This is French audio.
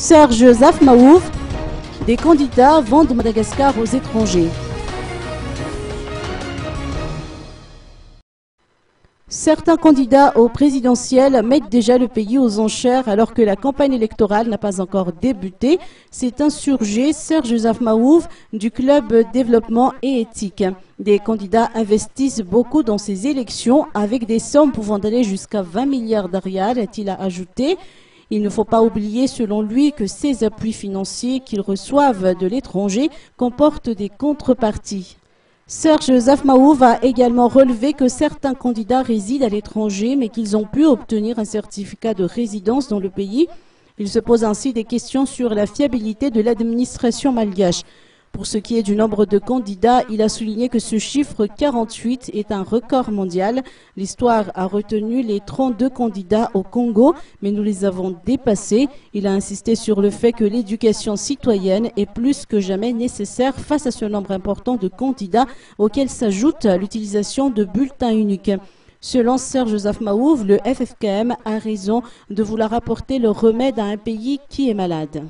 Serge Zafmaouf, des candidats vendent Madagascar aux étrangers. Certains candidats au présidentiel mettent déjà le pays aux enchères alors que la campagne électorale n'a pas encore débuté. C'est insurgé Serge Zafmaouf du Club Développement et Éthique. Des candidats investissent beaucoup dans ces élections avec des sommes pouvant aller jusqu'à 20 milliards de rials, a-t-il ajouté. Il ne faut pas oublier, selon lui, que ces appuis financiers qu'ils reçoivent de l'étranger comportent des contreparties. Serge Zafmaouf a également relevé que certains candidats résident à l'étranger, mais qu'ils ont pu obtenir un certificat de résidence dans le pays. Il se pose ainsi des questions sur la fiabilité de l'administration malgache. Pour ce qui est du nombre de candidats, il a souligné que ce chiffre 48 est un record mondial. L'histoire a retenu les 32 candidats au Congo, mais nous les avons dépassés. Il a insisté sur le fait que l'éducation citoyenne est plus que jamais nécessaire face à ce nombre important de candidats auquel s'ajoute l'utilisation de bulletins uniques. Selon Serge Zafmaouf, le FFKM a raison de vouloir apporter le remède à un pays qui est malade.